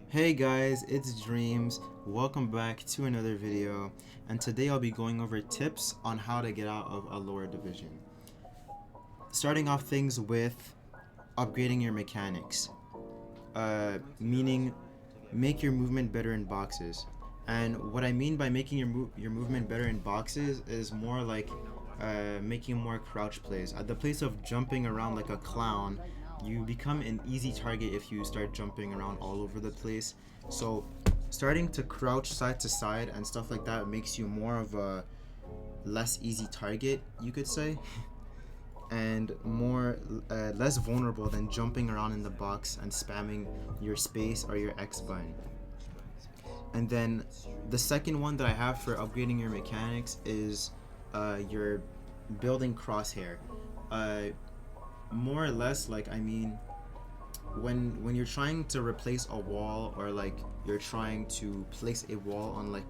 Hey guys, it's Dreams. Welcome back to another video, and today I'll be going over tips on how to get out of a lower division. Starting off things with upgrading your mechanics, meaning make your movement better in boxes. And what I mean by making your movement better in boxes is more like making more crouch plays. At the place of jumping around like a clown, you become an easy target if you start jumping around all over the place. So starting to crouch side to side and stuff like that makes you more of a less easy target, you could say, and more less vulnerable than jumping around in the box and spamming your space or your X button. And then the second one that I have for upgrading your mechanics is your building crosshair. More or less, like, I mean, when you're trying to replace a wall, or like you're trying to place a wall on like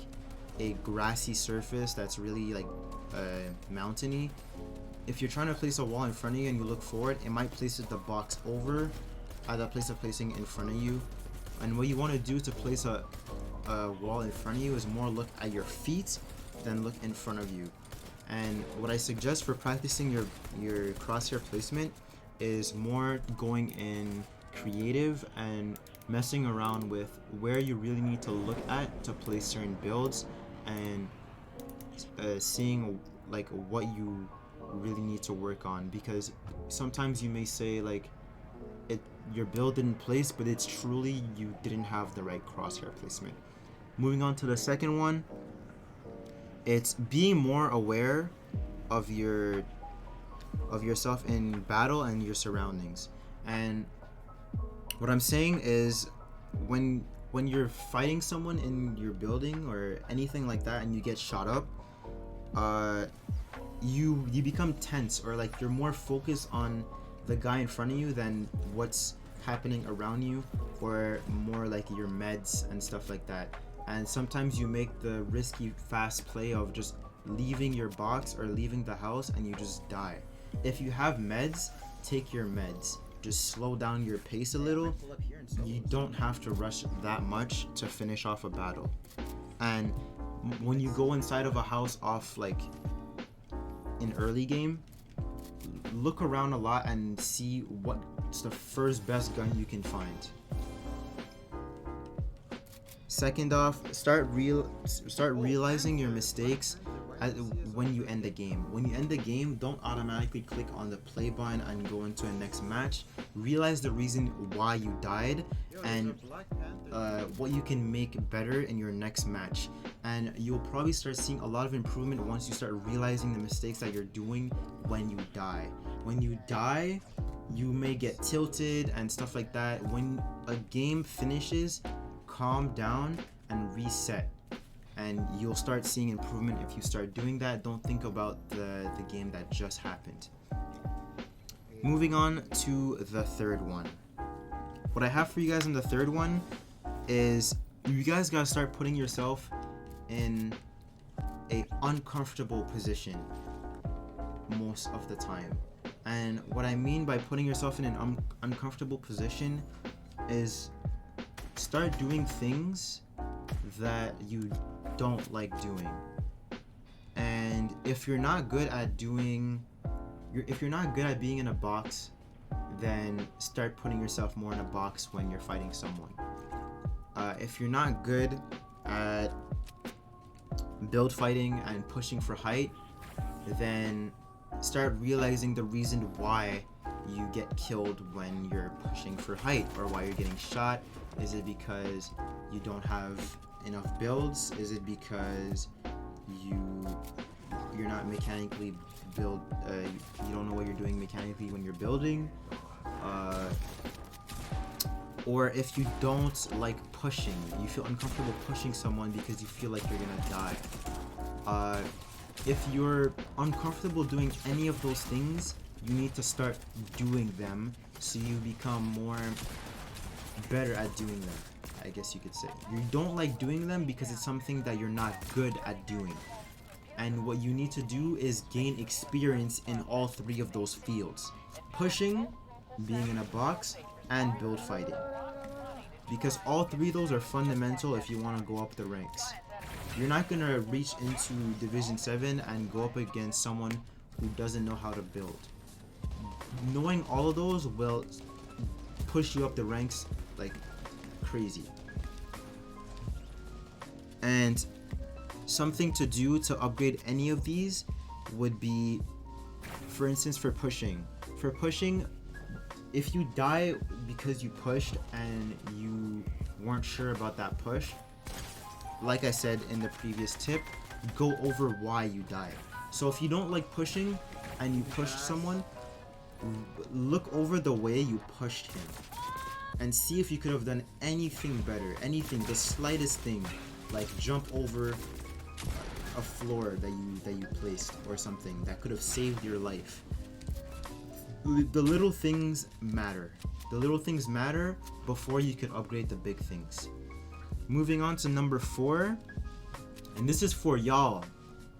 a grassy surface that's really like mountainy, if you're trying to place a wall in front of you and you look forward, it might place the box over at the place of placing it in front of you. And what you want to do to place a wall in front of you is more look at your feet than look in front of you. And what I suggest for practicing your crosshair placement is more going in creative and messing around with where you really need to look at to place certain builds, and seeing like what you really need to work on, because sometimes you may say like your build didn't place, but it's truly you didn't have the right crosshair placement. Moving on to the second one, it's being more aware of yourself in battle and your surroundings. And what I'm saying is, when you're fighting someone in your building or anything like that and you get shot up, you become tense, or like you're more focused on the guy in front of you than what's happening around you, or more like your meds and stuff like that. And sometimes you make the risky fast play of just leaving your box or leaving the house and you just die. If you have meds, take your meds. Just slow down your pace a little. You don't have to rush that much to finish off a battle. And when you go inside of a house off like in early game, look around a lot and see what's the first best gun you can find. Second off, start realizing your mistakes when you end the game. When you end the game, don't automatically click on the play button and go into a next match. Realize the reason why you died and what you can make better in your next match. And you'll probably start seeing a lot of improvement once you start realizing the mistakes that you're doing when you die. When you die, you may get tilted and stuff like that. When a game finishes, calm down and reset, and you'll start seeing improvement if you start doing that. Don't think about the game that just happened. Moving on to the third one. What I have for you guys in the third one is you guys gotta start putting yourself in a uncomfortable position most of the time. And what I mean by putting yourself in an uncomfortable position is start doing things that you don't like doing. And if you're not good at being in a box, then start putting yourself more in a box when you're fighting someone. If you're not good at build fighting and pushing for height, then start realizing the reason why you get killed when you're pushing for height, or why you're getting shot. Is it because you don't have enough builds? Is it because you're not mechanically build? You don't know what you're doing mechanically when you're building, or if you don't like pushing, you feel uncomfortable pushing someone because you feel like you're gonna die. If you're uncomfortable doing any of those things, you need to start doing them so you become more better at doing them, I guess you could say. You don't like doing them because it's something that you're not good at doing. And what you need to do is gain experience in all three of those fields: pushing, being in a box, and build fighting. because all three of those are fundamental if you want to go up the ranks. You're not going to reach into Division 7 and go up against someone who doesn't know how to build. Knowing all of those will push you up the ranks like crazy. And something to do to upgrade any of these would be, for instance, for pushing. For pushing, if you die because you pushed and you weren't sure about that push, like I said in the previous tip, go over why you died. So if you don't like pushing and you pushed someone, look over the way you pushed him and see if you could have done anything better, anything, the slightest thing, like jump over a floor that you placed or something that could have saved your life. The little things matter. The little things matter before you could upgrade the big things. Moving on to number 4, and this is for y'all,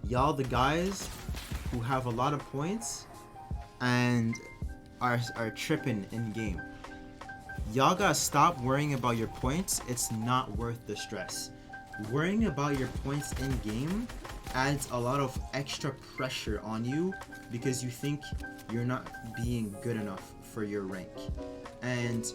the guys who have a lot of points and are tripping in game. Y'all gotta stop worrying about your points. It's not worth the stress. Worrying about your points in game adds a lot of extra pressure on you because you think you're not being good enough for your rank. And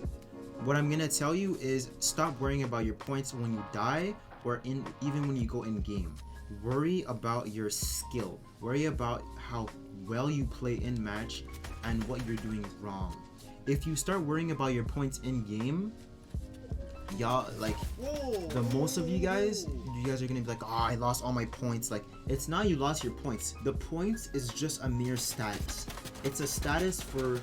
what I'm gonna tell you is stop worrying about your points when you die or even when you go in game. Worry about your skill. Worry about how well you play in match and what you're doing wrong. If you start worrying about your points in game, y'all, like, the most of you guys are gonna be like, oh, I lost all my points. Like, it's not you lost your points. The points is just a mere status. It's a status for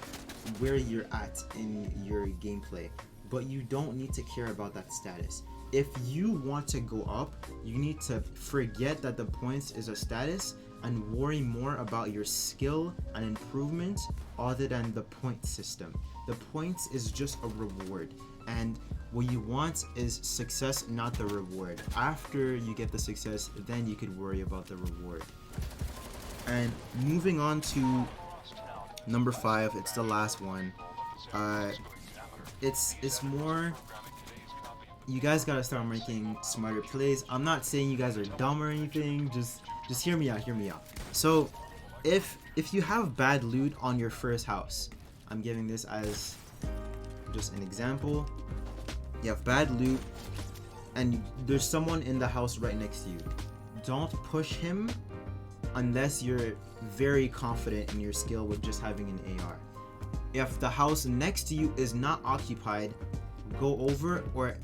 where you're at in your gameplay, but you don't need to care about that status. If you want to go up, you need to forget that the points is a status and worry more about your skill and improvement other than the point system. The points is just a reward, and what you want is success, not the reward. After you get the success, then you could worry about the reward. And moving on to number 5, it's the last one. It's more, you guys gotta start making smarter plays. I'm not saying you guys are dumb or anything, just hear me out. So if you have bad loot on your first house, I'm giving this as just an example. You have bad loot and there's someone in the house right next to you. Don't push him unless you're very confident in your skill with just having an AR. If the house next to you is not occupied, go over, or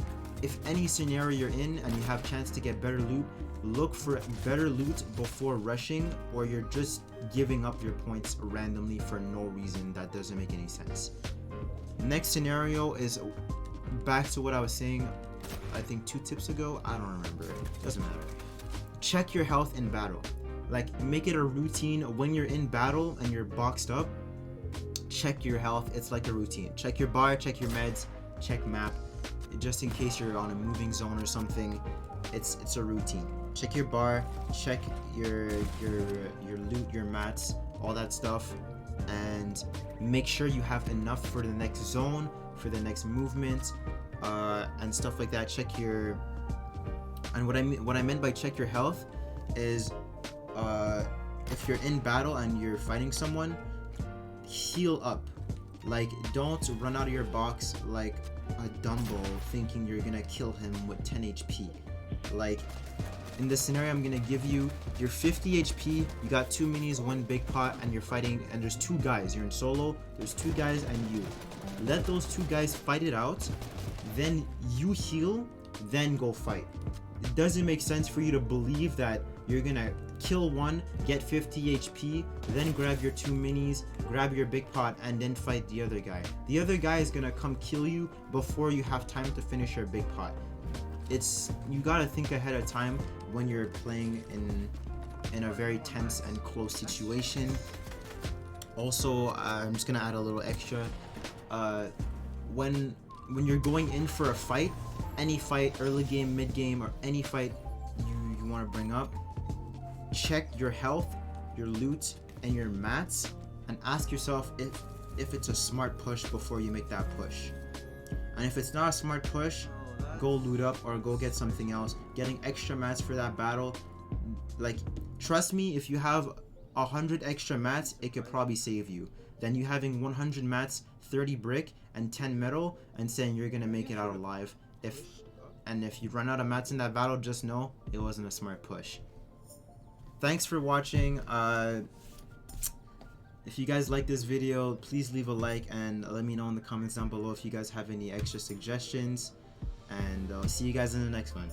if any scenario you're in and you have chance to get better loot, look for better loot before rushing, or you're just giving up your points randomly for no reason that doesn't make any sense. Next scenario is back to what I was saying, I think 2 tips ago. I don't remember, it doesn't matter. Check your health in battle. Like, make it a routine when you're in battle and you're boxed up. Check your health. It's like a routine. Check your bar, check your meds, check map, just in case you're on a moving zone or something. It's a routine. Check your bar, check your loot, your mats, all that stuff, and make sure you have enough for the next zone, for the next movement, and stuff like that. Check your, and what I meant by check your health is, if you're in battle and you're fighting someone, heal up. Like, don't run out of your box like a Dumbo thinking you're gonna kill him with 10 HP. Like, in this scenario I'm gonna give you, you're 50 HP, you got 2 minis, 1 big pot, and you're fighting, and there's 2 guys, you're in solo, there's 2 guys and you. Let those 2 guys fight it out, then you heal, then go fight. It doesn't make sense for you to believe that you're gonna kill one, get 50 HP, then grab your 2 minis, grab your big pot, and then fight the other guy. The other guy is gonna come kill you before you have time to finish your big pot. You gotta think ahead of time when you're playing in a very tense and close situation. Also, I'm just gonna add a little extra. When you're going in for a fight, any fight, early game, mid game, or any fight you want to bring up, check your health, your loot, and your mats, and ask yourself if it's a smart push before you make that push. And if it's not a smart push, go loot up or go get something else. Getting extra mats for that battle, like, trust me, if you have 100 extra mats, it could probably save you. Then you having 100 mats, 30 brick, and 10 metal, and saying you're gonna make it out alive. If you run out of mats in that battle, just know it wasn't a smart push. Thanks for watching. If you guys like this video, please leave a like and let me know in the comments down below if you guys have any extra suggestions. And I'll see you guys in the next one.